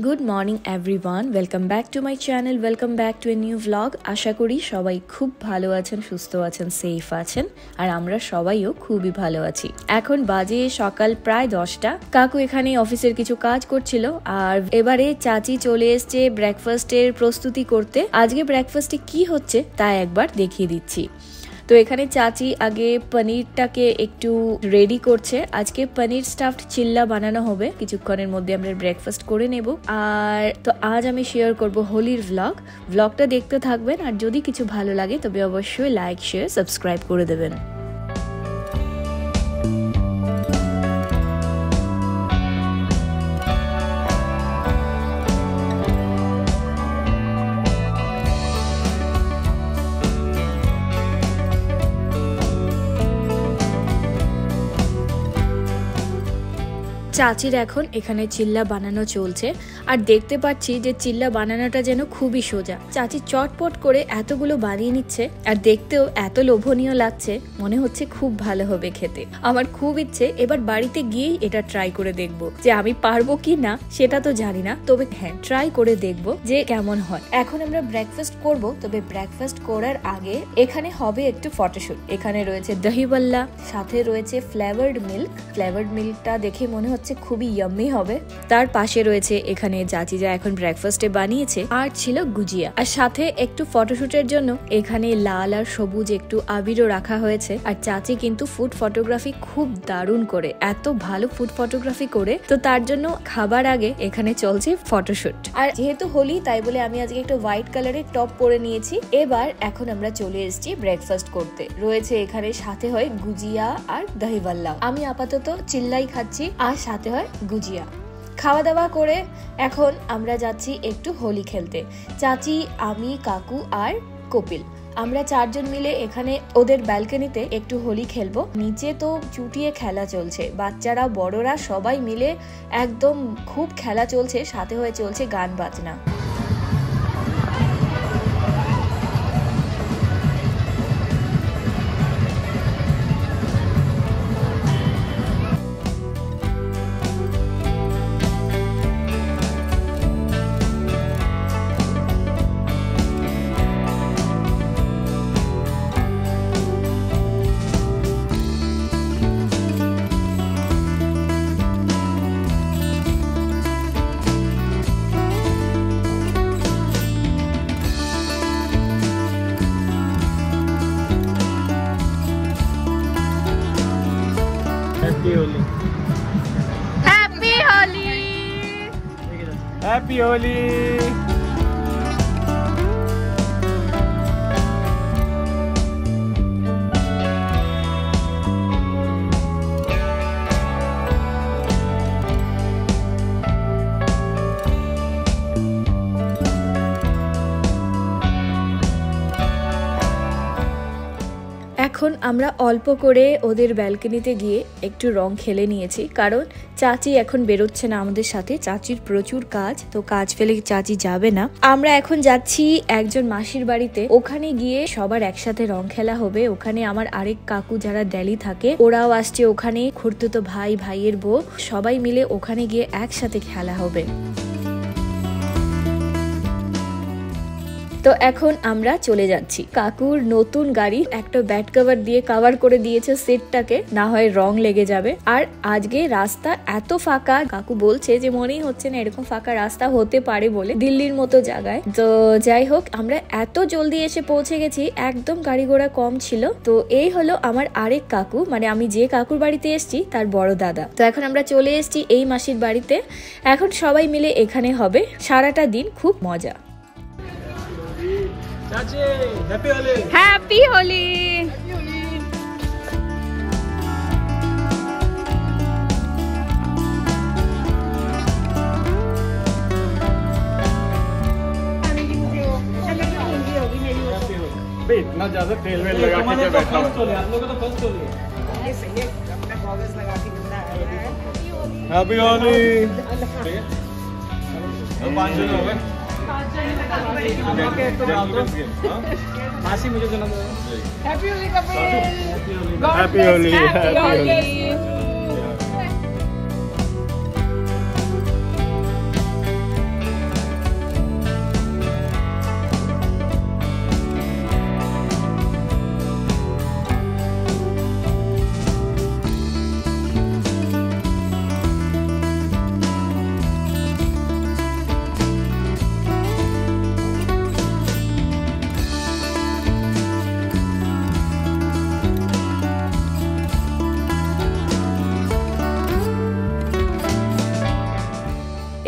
Good morning everyone, welcome back to my channel, welcome back to a new vlog. আশা করি সবাই খুব ভালো আছেন, সুস্থ আছেন, সেফ আছেন, আর আমরা সবাইও খুবই ভালো আছি। এখন বাজে সকাল প্রায় 10টা। কাকু এখানে অফিসের কিছু কাজ করছিল, আর এবারে চাচি চলে এসছে ব্রেকফাস্টের প্রস্তুতি করতে। আজকে ব্রেকফাস্টে কি হচ্ছে তা একবার দেখিয়ে দিচ্ছি। তো এখানে চাচি আগে পনিরটাকে একটু রেডি করছে। আজকে পনির স্টাফড চিল্লা বানানো হবে, কিছুক্ষণের মধ্যে আমরা ব্রেকফাস্ট করে নেব। আর তো আজ আমি শেয়ার করব হোলির ভ্লগটা দেখতে থাকবেন, আর যদি কিছু ভালো লাগে তবে অবশ্যই লাইক, শেয়ার, সাবস্ক্রাইব করে দেবেন। চাচির এখন এখানে চিল্লা বানানো চলছে, আর দেখতে পাচ্ছি যে চিল্লা বানানোটা যেন খুবই সোজা। চাচি চটপট করে এতগুলো বানিয়ে নিচ্ছে, আর দেখতেও এত লোভনীয় লাগছে, মনে হচ্ছে খুব ভালো হবে খেতে। আমার খুব ইচ্ছে এবার বাড়িতে গিয়েই এটা ট্রাই করে দেখব। যে আমি পারবো কি না সেটা তো জানি না, তবে হ্যাঁ ট্রাই করে দেখব যে কেমন হয়। এখন আমরা ব্রেকফাস্ট করব, তবে ব্রেকফাস্ট করার আগে এখানে হবে একটু ফটোশুট। এখানে রয়েছে দহিবাল্লা, সাথে রয়েছে ফ্লেভার্ড মিল্কটা দেখে মনে হচ্ছে খুবই ইয়াম্মি হবে। তার পাশে রয়েছে এখানে চাচি যা এখন ব্রেকফাস্টে বানিয়েছে, আর ছিল গুজিয়া। আর সাথে একটু ফটোশুটের জন্য এখানে লাল আর সবুজ একটু আবিরও রাখা হয়েছে। আর চাচি কিন্তু ফুড ফটোগ্রাফি খুব দারুণ করে, এত ভালো ফুড ফটোগ্রাফি করে, তো তার জন্য খাবার আগে এখানে চলছে ফটোশুট। আর যেহেতু হোলি তাই বলে আমি আজকে একটা হোয়াইট কালারের টপ পরে নিয়েছি। এবার এখন আমরা চলে এসেছি ব্রেকফাস্ট করতে। রয়েছে এখানে সাথে হয় গুজিয়া আর দহিবাল্লা। আমি আপাতত চিল্লাই খাচ্ছি, আর সাথে হয় গুজিয়া। খাওয়া দাওয়া করে এখন আমরা যাচ্ছি একটু হোলি খেলতে। চাচি, আমি, কাকু আর কপিল, আমরা চারজন মিলে এখানে ওদের ব্যালকনিতে একটু হোলি খেলবো। নিচে তো চুটিয়ে খেলা চলছে, বাচ্চারা বড়রা সবাই মিলে একদম খুব খেলা চলছে, সাথে হয়ে চলছে গান বাজনা। Happy Holi! Happy Holi! এখন আমরা অল্প করে ওদের ব্যালকনিতে গিয়ে একটু রং খেলে নিয়েছি, কারণ চাচি এখন বেরোচ্ছে না আমাদের সাথে। চাচির প্রচুর কাজ, তো কাজ ফেলে চাচি যাবে না। আমরা এখন যাচ্ছি একজন মাসির বাড়িতে, ওখানে গিয়ে সবার একসাথে রং খেলা হবে। ওখানে আমার আরেক কাকু যারা দিল্লি থাকে ওরাও আসছে, ওখানে খুড়তুতো ভাই, ভাইয়ের বউ, সবাই মিলে ওখানে গিয়ে একসাথে খেলা হবে। তো এখন আমরা চলে যাচ্ছি। কাকুর নতুন গাড়ি একটা ব্যাট কভার দিয়ে কভার করে দিয়েছে সিটটাকে, না হয় রং লেগে যাবে। আর আজকে রাস্তা এত ফাঁকা, কাকু বলছে যে মনেই হচ্ছে না এরকম ফাঁকা রাস্তা হতে পারে বলে, দিল্লির মতো জায়গায়। তো যাই হোক, আমরা এত জলদি এসে পৌঁছে গেছি, একদম গাড়ি ঘোড়া কম ছিল। তো এই হলো আমার আরেক কাকু, মানে আমি যে কাকুর বাড়িতে এসেছি তার বড় দাদা। তো এখন আমরা চলে এসেছি এই মাসির বাড়িতে। এখন সবাই মিলে এখানে হবে সারাটা দিন খুব মজা। Chachi, Happy Holi! Happy Holi! इतना ज्यादा तेल वेल लगा के क्या बैठा हूँ। आप लोगों को तो फर्स्ट होली है। हैप्पी होली। अब 5 जन हो गए। मासी मुझे जन्म happy Holi Kapil happy Holi happy Holi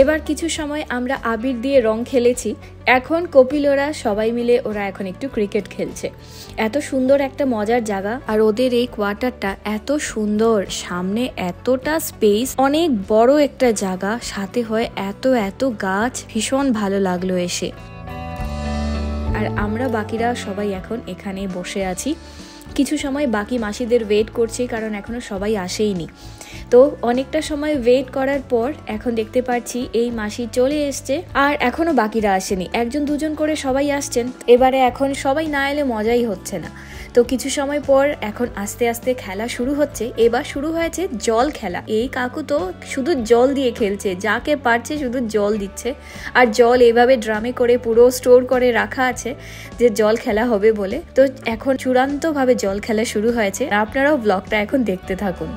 এবার কিছু সময় আমরা আবির দিয়ে রং খেলেছি। এখন কপিল ওরা সবাই মিলে ওরা এখন একটু ক্রিকেট খেলছে। এত সুন্দর একটা মজার জায়গা, আর ওদের এই কোয়ার্টারটা এত সুন্দর, সামনে এতটা স্পেস, অনেক বড় একটা জায়গা, সাথে হয় এত এত গাছ, ভীষণ ভালো লাগলো এসে। আর আমরা বাকিরা সবাই এখন এখানে বসে আছি, কিছু সময় বাকি মাসিদের ওয়েট করছি, কারণ এখনো সবাই আসেইনি। তো অনেকটা সময় ওয়েট করার পর এখন দেখতে পাচ্ছি এই মাসি চলে এসছে, আর এখনো বাকিরা আসেনি, একজন দুজন করে সবাই আসছেন। এবারে এখন সবাই না এলে মজাই হচ্ছে না। তো কিছু সময় পর এখন আস্তে আস্তে খেলা শুরু হচ্ছে। এবার শুরু হয়েছে জল খেলা। এই কাকু তো শুধু জল দিয়ে খেলছে, যাকে পারছে শুধু জল দিচ্ছে, আর জল এভাবে ড্রামে করে পুরো স্টোর করে রাখা আছে যে জল খেলা হবে বলে। তো এখন চূড়ান্তভাবে জল খেলা শুরু হয়েছে। আপনারাও ব্লগটা এখন দেখতে থাকুন।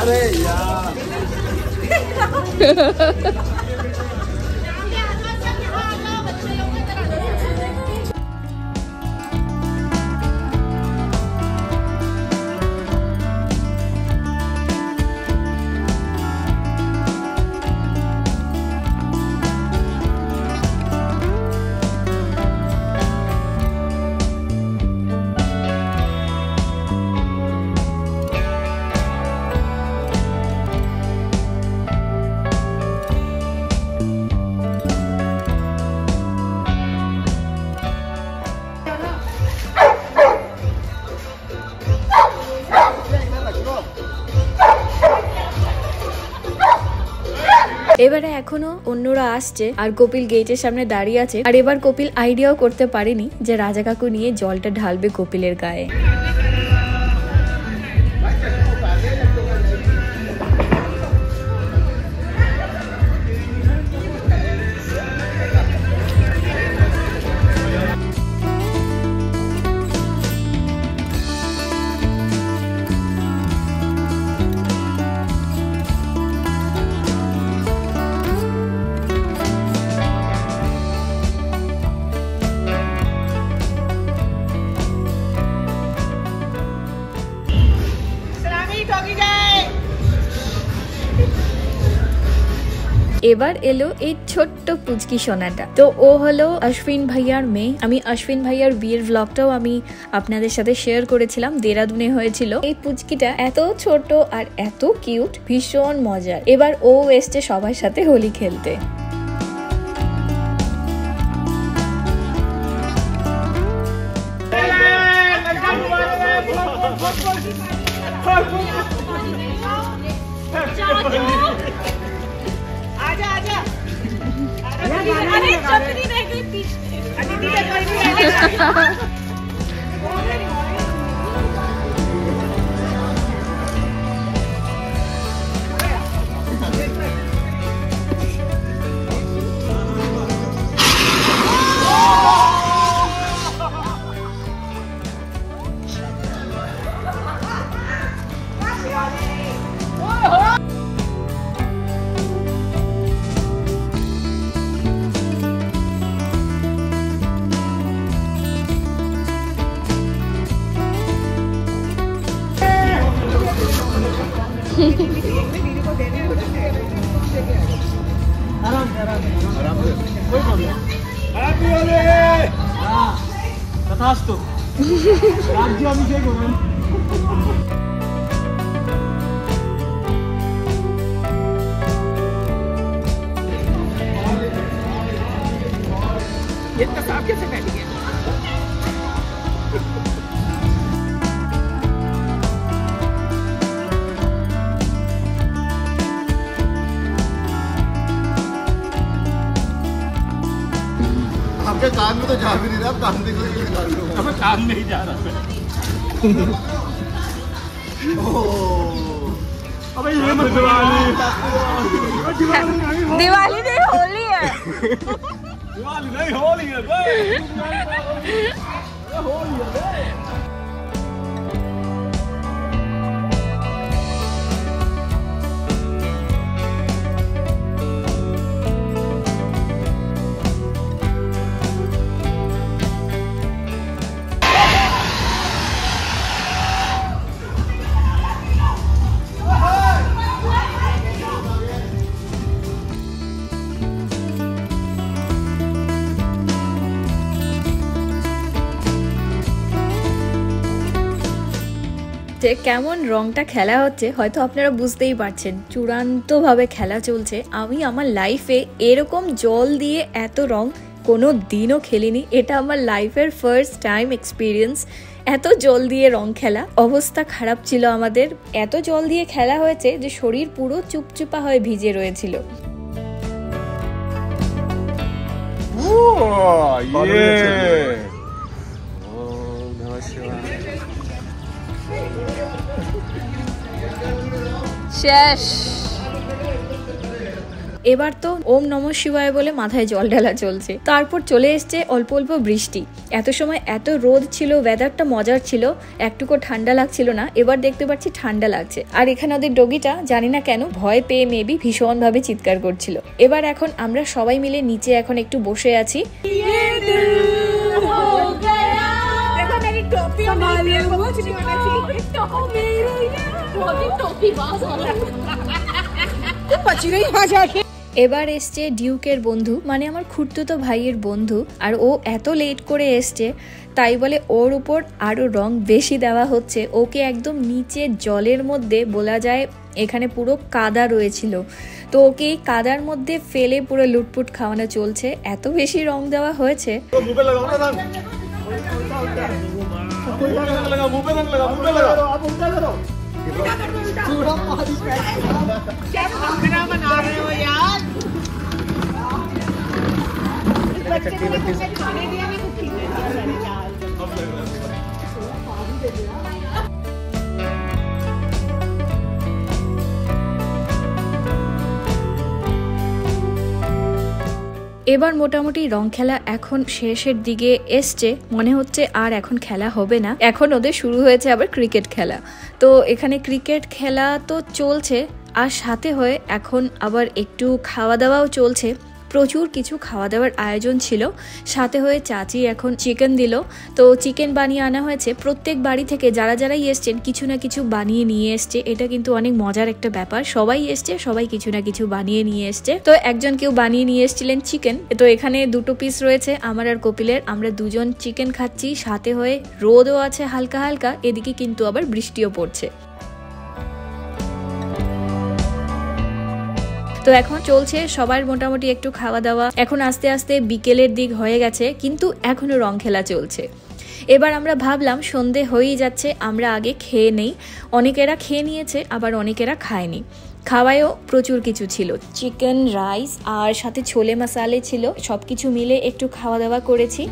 अरे यार এবারে এখনো অন্যরা আসছে, আর কপিল গেটের সামনে দাঁড়িয়ে আছে। আর এবার কপিল আইডিয়াও করতে পারেনি যে রাজা কাকু নিয়ে জলটা ঢালবে কপিলের গায়ে। এবার এলো এই ছোট্ট পুচকি সোনাটা। তো ও হলো অশ্বিন ভাইয়ার মেয়ে। আমি অশ্বিন ভাইয়ার বিয়ের ব্লগটাও আমি আপনাদের সাথে শেয়ার করেছিলাম, দেরাদুনে হয়েছিল। এই পুচকিটা এত ছোট আর এত কিউট, ভীষণ মজার। এবার ও এসছে সবার সাথে হোলি খেলতে। आजा आजा अरे चपली रह गई पीछे दीदी हैप्पी होली। हां तथास्तु। राज्य अभिषेक होगा। ये तो साफ कैसे फैल गया? आपके कान में तो जा भी नहीं रहा, कान देखने के लिए अब कान नहीं जा रहा। अबे ये मत दिवाली दिवाली नहीं होली है दिवाली नहीं होली है बे होली है बे কেমন রংটা খেলা হচ্ছে হয়তো আপনারা বুঝতেই পারছেন, চূড়ান্তভাবে খেলা চলছে। আমি আমার লাইফে এরকম জল দিয়ে এত রং কোনো দিনও খেলিনি, এটা আমার লাইফের ফার্স্ট টাইম এক্সপিরিয়েন্স। এত জল দিয়ে রং খেলা, অবস্থা খারাপ ছিল আমাদের। এত জল দিয়ে খেলা হয়েছে যে শরীর পুরো চুপচুপা হয়ে ভিজে রয়েছিল। শেষ। এবার তো ওম নমঃ শিবায় বলে মাথায় জল ঢালা চলছে। তারপর চলে এসছে অল্প অল্প বৃষ্টি। এত সময় এত রোদ ছিল, ওয়েদারটা মজার ছিল, একটুকু ঠান্ডা লাগছিল না। এবার দেখতে পাচ্ছি ঠান্ডা লাগছে। আর এখানে ওদের ডগিটা জানি না কেন ভয় পেয়ে মেবি ভীষণভাবে চিৎকার করছিল। এবার এখন আমরা সবাই মিলে নিচে এখন একটু বসে আছি। এবার এসছে ডিউকের বন্ধু, মানে আমার খুড়তুতো ভাইয়ের বন্ধু, আর ও এত লেট করে এসছে তাই বলে ওর উপর আরো রং বেশি দেওয়া হচ্ছে। ওকে একদম নিচে জলের মধ্যে, বলা যায় এখানে পুরো কাদা রয়েছিল, তো ওকে এই কাদার মধ্যে ফেলে পুরো লুটপুট খাওয়ানো চলছে। এত বেশি রং দেওয়া হয়েছে। बना रहे हो यार खाने दिया नहीं कुछ এবার মোটামুটি রং খেলা এখন শেষের দিকে এসছে, মনে হচ্ছে আর এখন খেলা হবে না। এখন ওদের শুরু হয়েছে আবার ক্রিকেট খেলা। তো এখানে ক্রিকেট খেলা তো চলছে, আর সাথে হয়ে এখন আবার একটু খাওয়া দাওয়াও চলছে। প্রচুর কিছু খাওয়া দাওয়ার আয়োজন ছিল। সাথে হয়ে চাচি এখন চিকেন দিল, তো চিকেন বানিয়ে আনা হয়েছে। প্রত্যেক বাড়ি থেকে যারা যারাই এসছেন কিছু না কিছু বানিয়ে নিয়ে এসছে। এটা কিন্তু অনেক মজার একটা ব্যাপার। সবাই এসছে, সবাই কিছু না কিছু বানিয়ে নিয়ে এসছে। তো একজন কেউ বানিয়ে নিয়ে এসছিলেন চিকেন। তো এখানে দুটো পিস রয়েছে আমার আর কপিলের। আমরা দুজন চিকেন খাচ্ছি, সাথে হয়ে রোদও আছে হালকা হালকা, এদিকে কিন্তু আবার বৃষ্টিও পড়ছে। তো এখন চলছে সবার মোটামুটি একটু খাওয়া দাওয়া। এখন আস্তে আস্তে বিকেলের দিক হয়ে গেছে, কিন্তু এখনো রং খেলা চলছে। এবার আমরা ভাবলাম সন্ধে হয়েই যাচ্ছে, আমরা আগে খেয়ে নেই। অনেকেরা খেয়ে নিয়েছে, আবার অনেকেরা খায়নি। খাওয়ায়ও প্রচুর কিছু ছিল, চিকেন, রাইস আর সাথে ছোলে মশালে ছিল। সবকিছু মিলে একটু খাওয়া দাওয়া করেছি।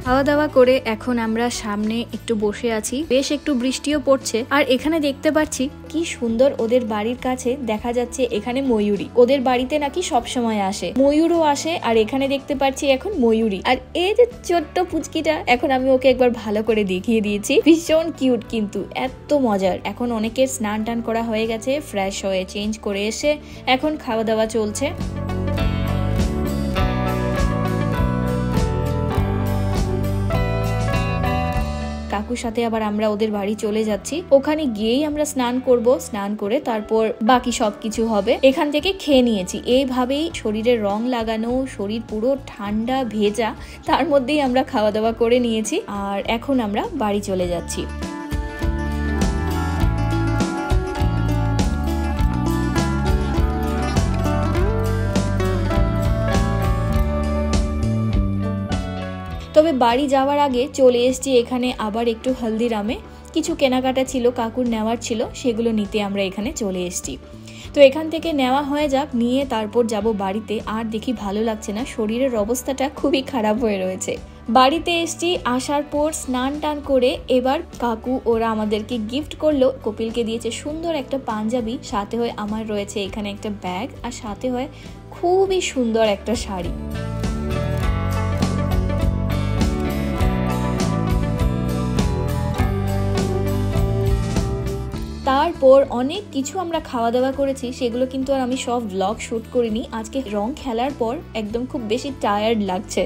খাওয়া দাওয়া করে এখন আমরা সামনে একটু বসে আছি। বেশ একটু বৃষ্টিও পড়ছে। আর এখানে দেখতে পাচ্ছি কি সুন্দর ওদের বাড়ির কাছে দেখা যাচ্ছে এখানে ময়ূরী। ওদের বাড়িতে নাকি সব সময় আসে, ময়ূরও আসে। আর এখানে দেখতে পাচ্ছি এখন ময়ূরী। আর এই যে ছোট্ট পুচকিটা, এখন আমি ওকে একবার ভালো করে দেখিয়ে দিয়েছি। ভীষণ কিউট, কিন্তু এত মজার। এখন অনেকের স্নান টান করা হয়ে গেছে, ফ্রেশ হয়ে চেঞ্জ করে এসে এখন খাওয়া দাওয়া চলছে। কাকুর সাথে আবার আমরা ওদের বাড়ি চলে যাচ্ছি। ওখানে গিয়েই আমরা স্নান করব। স্নান করে তারপর বাকি সবকিছু হবে। এখান থেকে খেয়ে নিয়েছি। এইভাবেই শরীরে রং লাগানো, শরীর পুরো ঠান্ডা ভেজা, তার মধ্যেই আমরা খাওয়া দাওয়া করে নিয়েছি। আর এখন আমরা বাড়ি চলে যাচ্ছি। তবে বাড়ি যাওয়ার আগে চলে এসেছি এখানে আবার একটু হলদিরামে। কিছু কেনাকাটা ছিল, কাকুর নেওয়ার ছিল, সেগুলো নিতে আমরা এখানে চলে এসেছি। তো এখান থেকে নেওয়া হয়ে যাক, নিয়ে তারপর যাব বাড়িতে। আর দেখি ভালো লাগছে না, শরীরের অবস্থাটা খুবই খারাপ হয়ে রয়েছে। বাড়িতে এসছি, আসার পর স্নান টান করে এবার কাকু ওরা আমাদেরকে গিফট করলো। কপিলকে দিয়েছে সুন্দর একটা পাঞ্জাবি, সাথে হয়ে আমার রয়েছে এখানে একটা ব্যাগ, আর সাথে হয়ে খুবই সুন্দর একটা শাড়ি। তারপর অনেক কিছু আমরা খাওয়া দাওয়া করেছি, সেগুলো কিন্তু আর আমি সব ব্লগ শ্যুট করিনি। আজকে রং খেলার পর একদম খুব বেশি টায়ার্ড লাগছে।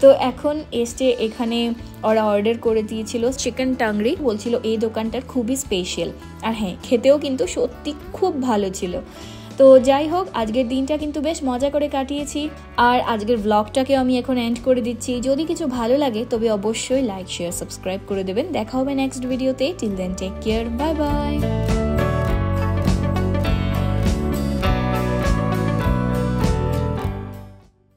তো এখন এসে এখানে ওরা অর্ডার করে দিয়েছিল চিকেন টাংরি, বলছিল এই দোকানটার খুবই স্পেশাল। আর হ্যাঁ, খেতেও কিন্তু সত্যি খুব ভালো ছিল। তো যাই হোক, আজকের দিনটা কিন্তু বেশ মজা করে কাটিয়েছি। আর আজকের ব্লগটাকে আমি এখন এন্ড করে দিচ্ছি। যদি কিছু ভালো লাগে তবে অবশ্যই লাইক, শেয়ার, সাবস্ক্রাইব করে দেবেন। দেখা হবে নেক্সট ভিডিওতে। Till then take care, bye by.